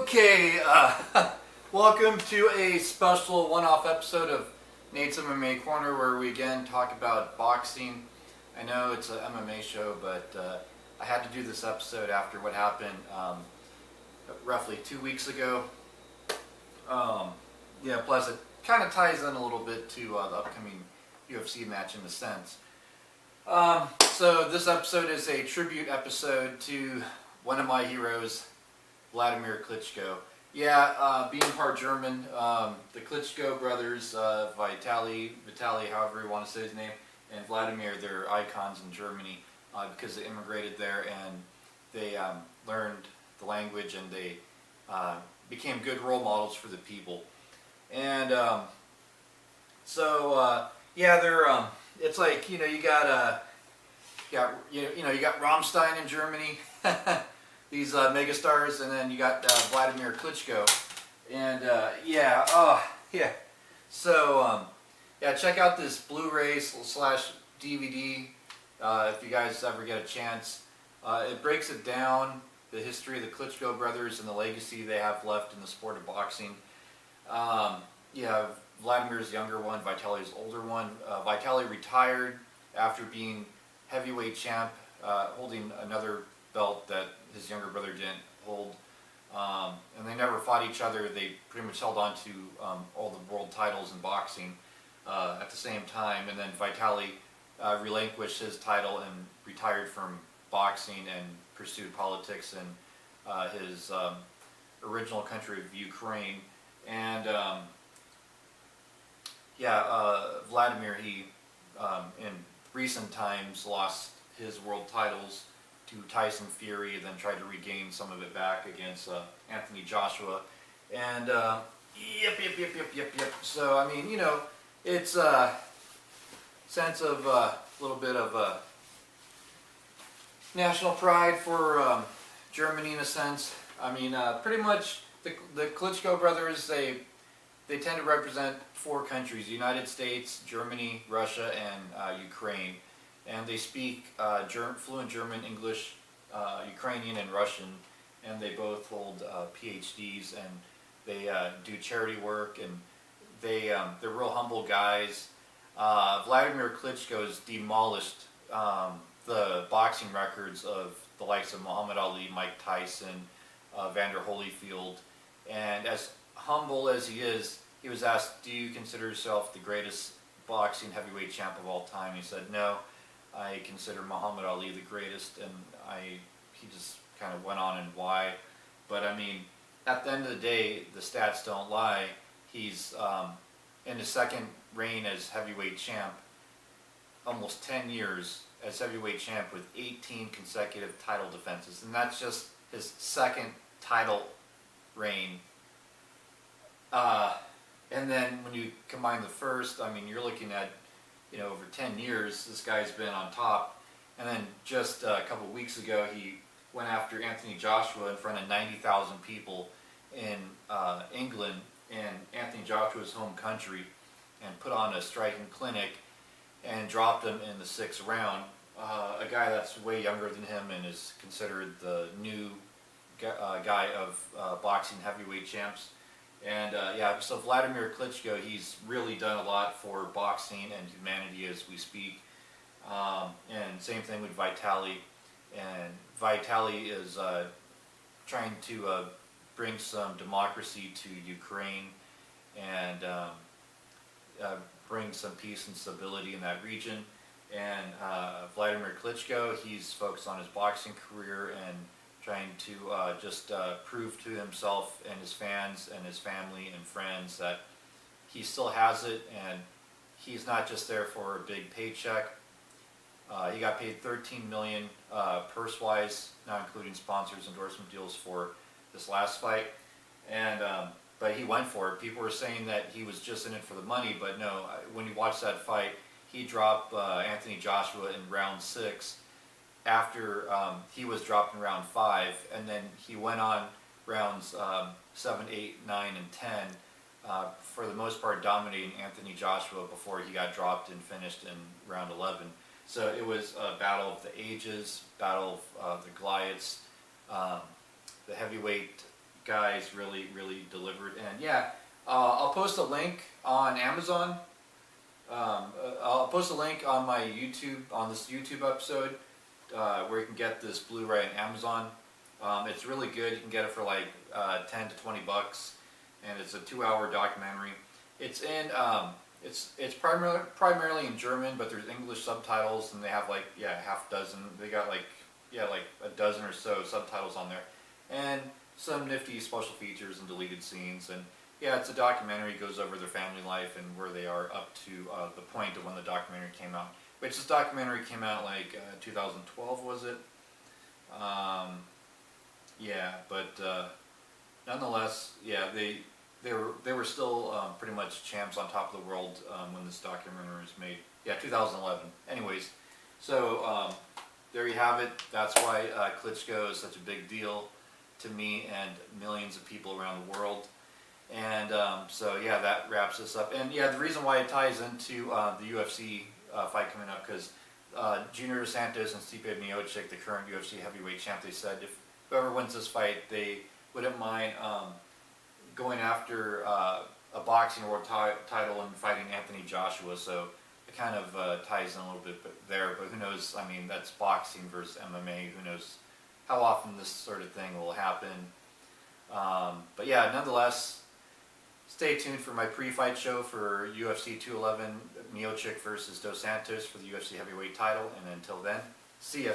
Okay, welcome to a special one-off episode of Nate's MMA Corner, where we again talk about boxing. I know it's an MMA show, but I had to do this episode after what happened roughly 2 weeks ago. Yeah, plus it kind of ties in a little bit to the upcoming UFC match in a sense. So this episode is a tribute episode to one of my heroes, Wladimir Klitschko. Yeah, being part German, the Klitschko brothers, Vitaly, however you want to say his name, and Wladimir, they're icons in Germany because they immigrated there and they learned the language and they became good role models for the people. And yeah, they're it's like, you know, you got Rammstein in Germany. These megastars, and then you got Wladimir Klitschko, and yeah, So yeah, check out this Blu-ray / DVD if you guys ever get a chance. It breaks it down, the history of the Klitschko brothers and the legacy they have left in the sport of boxing. Yeah, Vladimir's younger one, Vitaly's older one. Vitaly retired after being heavyweight champ, holding another belt that his younger brother didn't hold, and they never fought each other. They pretty much held on to all the world titles in boxing at the same time, and then Vitaly relinquished his title and retired from boxing and pursued politics in his original country of Ukraine. And Wladimir, he in recent times lost his world titles to Tyson Fury, then tried to regain some of it back against Anthony Joshua. And yep. So, I mean, you know, it's a sense of a little bit of national pride for Germany in a sense. I mean, pretty much the Klitschko brothers, they tend to represent 4 countries: United States, Germany, Russia, and Ukraine. And they speak fluent German, English, Ukrainian, and Russian, and they both hold PhDs, and they do charity work, and they're real humble guys. Wladimir Klitschko has demolished the boxing records of the likes of Muhammad Ali, Mike Tyson, Vander Holyfield, and as humble as he is, he was asked, "Do you consider yourself the greatest boxing heavyweight champ of all time?" He said, "No, I consider Muhammad Ali the greatest," and he just kind of went on and why. But I mean, at the end of the day, the stats don't lie. He's in his second reign as heavyweight champ, almost 10 years as heavyweight champ with 18 consecutive title defenses, and that's just his second title reign. And then when you combine the first, I mean, you're looking at, you know, over 10 years, this guy's been on top. And then just a couple weeks ago, he went after Anthony Joshua in front of 90,000 people in England, in Anthony Joshua's home country, and put on a striking clinic and dropped him in the 6th round. A guy that's way younger than him and is considered the new guy of boxing heavyweight champs. And yeah, so Wladimir Klitschko, he's really done a lot for boxing and humanity as we speak. And same thing with Vitaly. And Vitaly is trying to bring some democracy to Ukraine and bring some peace and stability in that region. And Wladimir Klitschko, he's focused on his boxing career and trying to just prove to himself and his fans and his family and friends that he still has it, and he's not just there for a big paycheck. He got paid $13 million purse-wise, not including sponsors, endorsement deals for this last fight. And but he went for it. People were saying that he was just in it for the money, but no. When you watch that fight, he dropped Anthony Joshua in round 6. After he was dropped in round 5, and then he went on rounds 7, 8, 9, and 10, for the most part dominating Anthony Joshua before he got dropped and finished in round 11. So it was a battle of the ages, battle of the Goliaths. The heavyweight guys really, really delivered. And yeah, I'll post a link on Amazon. I'll post a link on my YouTube, on this YouTube episode, where you can get this Blu-ray on Amazon. It's really good. You can get it for like 10 to 20 bucks, and it's a 2-hour documentary. It's in it's primarily in German, but there's English subtitles, and they have like half dozen. They got like a dozen or so subtitles on there, and some nifty special features and deleted scenes. And yeah, it's a documentary. It goes over their family life and where they are up to the point of when the documentary came out. Which this documentary came out like 2012, was it? Yeah, but nonetheless, yeah, they were still pretty much champs on top of the world when this documentary was made. Yeah, 2011. Anyways, so there you have it. That's why Klitschko is such a big deal to me and millions of people around the world. And so yeah, that wraps this up. And yeah, the reason why it ties into the UFC fight coming up, because Junior Dos Santos and Stipe Miocic, the current UFC heavyweight champ, they said if whoever wins this fight, they wouldn't mind going after a boxing world title and fighting Anthony Joshua. So it kind of ties in a little bit there, but who knows? I mean, that's boxing versus MMA. Who knows how often this sort of thing will happen? But yeah, nonetheless, stay tuned for my pre-fight show for UFC 211, Miocic versus Dos Santos for the UFC heavyweight title. And until then, see ya.